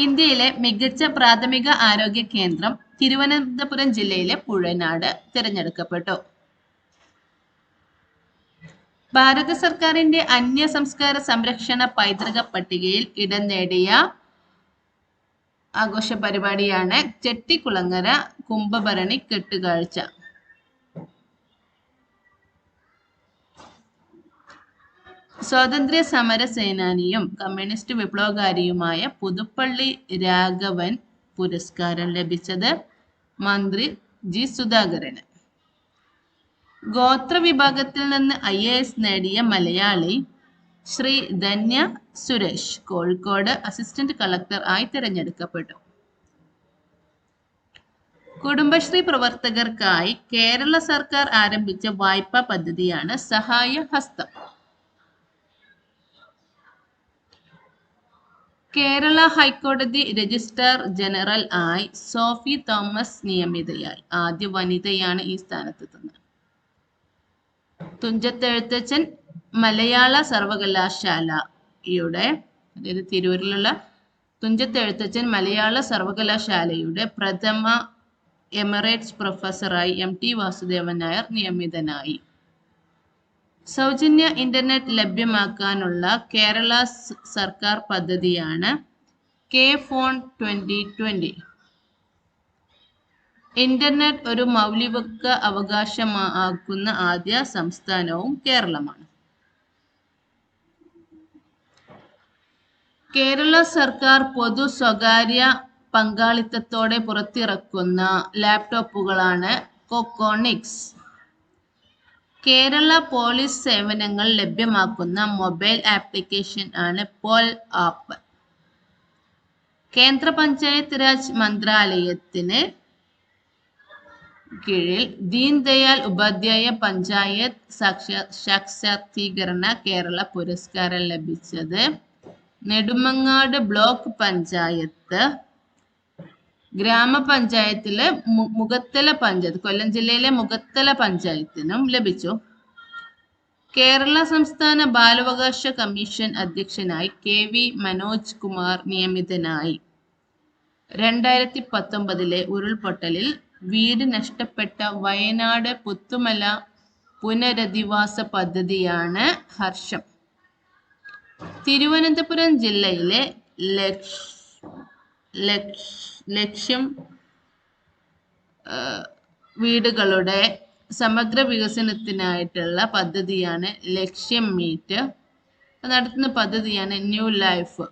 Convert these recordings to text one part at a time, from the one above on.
ഇന്ത്യയിലെ മികച്ച പ്രാഥമിക ആരോഗ്യ കേന്ദ്രം തിരുവനന്തപുരം ജില്ലയിലെ പുഴനാട് തിരഞ്ഞെടുക്കപ്പെട്ടു. ഭാരത സർക്കാരിന്റെ അന്യസംസ്കാര സംരക്ഷണ പൈതൃക പട്ടികയിൽ ഇടം നേടിയ ആഘോഷ പരിപാടിയാണ് ചെട്ടിക്കുളങ്ങര കുംഭഭരണി കെട്ടുകാഴ്ച. സ്വാതന്ത്ര്യ സമര സേനാനിയും കമ്മ്യൂണിസ്റ്റ് വിപ്ലവകാരിയുമായ പുതുപ്പള്ളി രാഘവൻ പുരസ്കാരം ലഭിച്ചത് മന്ത്രി ജി സുധാകരന്. ഗോത്ര വിഭാഗത്തിൽ നിന്ന് IAS നേടിയ മലയാളി ശ്രീ ധന്യ സുരേഷ് കോഴിക്കോട് അസിസ്റ്റന്റ് കളക്ടർ ആയി തിരഞ്ഞെടുക്കപ്പെട്ടു. കുടുംബശ്രീ പ്രവർത്തകർക്കായി കേരള സർക്കാർ ആരംഭിച്ച വായ്പാ പദ്ധതിയാണ് സഹായ ഹസ്തം. കേരള ഹൈക്കോടതി രജിസ്ട്രാർ ജനറൽ ആയി സോഫി തോമസ് നിയമിതയായി. ആദ്യ വനിതയാണ് ഈ സ്ഥാനത്തെത്തുന്നത്. തുഞ്ചത്തെഴുത്തച്ഛൻ മലയാള സർവകലാശാലയുടെ, അതായത് തിരൂരിലുള്ള തുഞ്ചത്തെഴുത്തച്ഛൻ മലയാള സർവകലാശാലയുടെ പ്രഥമ എമറേറ്റ്സ് പ്രൊഫസറായി MT വാസുദേവൻ നായർ നിയമിതനായി. സൗജന്യ ഇന്റർനെറ്റ് ലഭ്യമാക്കാനുള്ള കേരള സർക്കാർ പദ്ധതിയാണ് K-Phone 2020. ഇന്റർനെറ്റ് ഒരു മൗലിക അവകാശമാക്കുന്ന ആദ്യ സംസ്ഥാനവും കേരളമാണ്. കേരള സർക്കാർ പൊതു സ്വകാര്യ പങ്കാളിത്തത്തോടെ പുറത്തിറക്കുന്ന ലാപ്ടോപ്പുകളാണ് കൊക്കോണിക്സ്. കേരള പോലീസ് സേവനങ്ങൾ ലഭ്യമാക്കുന്ന മൊബൈൽ ആപ്ലിക്കേഷൻ ആണ് പോൽ ആപ്പ്. കേന്ദ്ര പഞ്ചായത്ത് രാജ് മന്ത്രാലയത്തിന് കീഴിൽ ദീൻ ദയാൽ ഉപാധ്യായ പഞ്ചായത്ത് സാക്ഷാത്കരണ കേരള പുരസ്കാരം ലഭിച്ചത് നെടുമങ്ങാട് ബ്ലോക്ക് പഞ്ചായത്ത്, ഗ്രാമപഞ്ചായത്തിലെ മുഖത്തല പഞ്ചായത്ത്, കൊല്ലം ജില്ലയിലെ മുഖത്തല പഞ്ചായത്തിനും ലഭിച്ചു. കേരള സംസ്ഥാന ബാലാവകാശ കമ്മീഷൻ അധ്യക്ഷനായി KV മനോജ് കുമാർ നിയമിതനായി. 2019 ഉരുൾപൊട്ടലിൽ വീട് നഷ്ടപ്പെട്ട വയനാട് പുത്തുമല പുനരധിവാസ പദ്ധതിയാണ് ഹർഷം. തിരുവനന്തപുരം ജില്ലയിലെ ലക്ഷ്യം വീടുകളുടെ സമഗ്ര വികസനത്തിനായിട്ടുള്ള പദ്ധതിയാണ് ലക്ഷ്യം മീറ്റ്. നടത്തുന്ന പദ്ധതിയാണ് ന്യൂ ലൈഫ്.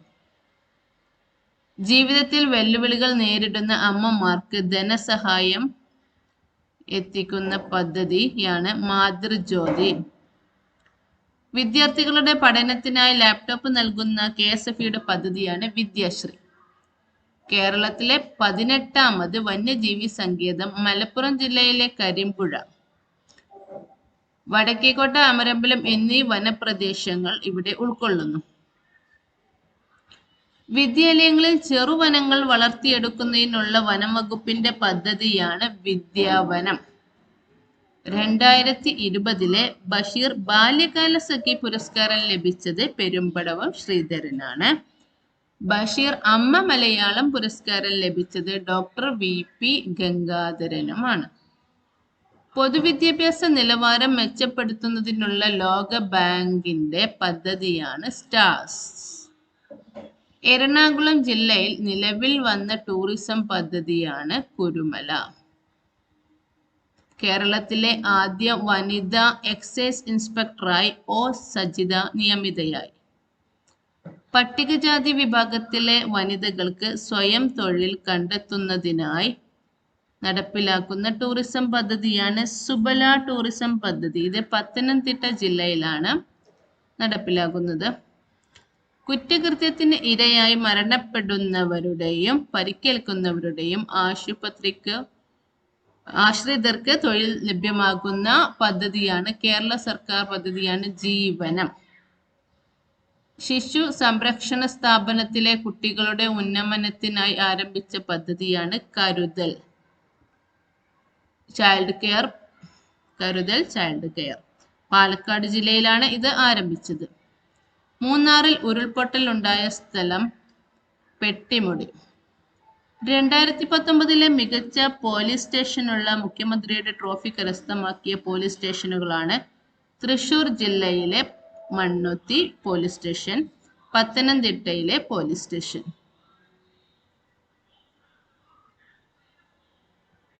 ജീവിതത്തിൽ വെല്ലുവിളികൾ നേരിടുന്ന അമ്മമാർക്ക് ധനസഹായം എത്തിക്കുന്ന പദ്ധതിയാണ് മാതൃജ്യോതി. വിദ്യാർത്ഥികളുടെ പഠനത്തിനായി ലാപ്ടോപ്പ് നൽകുന്ന KSFEയുടെ പദ്ധതിയാണ് വിദ്യാശ്രീ. കേരളത്തിലെ 18ാമത് വന്യജീവി സങ്കേതം മലപ്പുറം ജില്ലയിലെ കരിമ്പുഴ, വടക്കേക്കോട്ട, അമരമ്പലം എന്നീ വനപ്രദേശങ്ങൾ ഇവിടെ ഉൾക്കൊള്ളുന്നു. വിദ്യാലയങ്ങളിൽ ചെറുവനങ്ങൾ വളർത്തിയെടുക്കുന്നതിനുള്ള വനംവകുപ്പിന്റെ പദ്ധതിയാണ് വിദ്യാവനം. 2020 ബഷീർ ബാല്യകാല സഖി പുരസ്കാരം ലഭിച്ചത് പെരുമ്പടവം ശ്രീധരനാണ്. ബഷീർ അമ്മ മലയാളം പുരസ്കാരം ലഭിച്ചത് ഡോക്ടർ VP ഗംഗാധരനുമാണ്. പൊതുവിദ്യാഭ്യാസ നിലവാരം മെച്ചപ്പെടുത്തുന്നതിനുള്ള ലോക ബാങ്കിന്റെ പദ്ധതിയാണ് സ്റ്റാർസ്. എറണാകുളം ജില്ലയിൽ നിലവിൽ വന്ന ടൂറിസം പദ്ധതിയാണ് കുരുമല. കേരളത്തിലെ ആദ്യ വനിതാ എക്സൈസ് ഇൻസ്പെക്ടറായി O സജിത നിയമിതയായി. പട്ടികജാതി വിഭാഗത്തിലെ വനിതകൾക്ക് സ്വയം തൊഴിൽ കണ്ടെത്തുന്നതിനായി നടപ്പിലാക്കുന്ന ടൂറിസം പദ്ധതിയാണ് സുബല ടൂറിസം പദ്ധതി. ഇത് പത്തനംതിട്ട ജില്ലയിലാണ് നടപ്പിലാക്കുന്നത്. കുറ്റകൃത്യത്തിന് ഇരയായി മരണപ്പെടുന്നവരുടെയും പരിക്കേൽക്കുന്നവരുടെയും ആശ്രിതർക്ക് തൊഴിൽ ലഭ്യമാക്കുന്ന പദ്ധതിയാണ് കേരള സർക്കാർ പദ്ധതിയാണ് ജീവനം. ശിശു സംരക്ഷണ സ്ഥാപനത്തിലെ കുട്ടികളുടെ ഉന്നമനത്തിനായി ആരംഭിച്ച പദ്ധതിയാണ് കരുതൽ ചൈൽഡ് കെയർ. പാലക്കാട് ജില്ലയിലാണ് ഇത് ആരംഭിച്ചത്. മൂന്നാറിൽ ഉരുൾപൊട്ടൽ ഉണ്ടായ സ്ഥലം പെട്ടിമുടി. 2019 മികച്ച പോലീസ് സ്റ്റേഷനുള്ള മുഖ്യമന്ത്രിയുടെ ട്രോഫി കരസ്ഥമാക്കിയ പോലീസ് സ്റ്റേഷനുകളാണ് തൃശൂർ ജില്ലയിലെ മണ്ണുത്തി പോലീസ് സ്റ്റേഷൻ, പത്തനംതിട്ടയിലെ പോലീസ് സ്റ്റേഷൻ.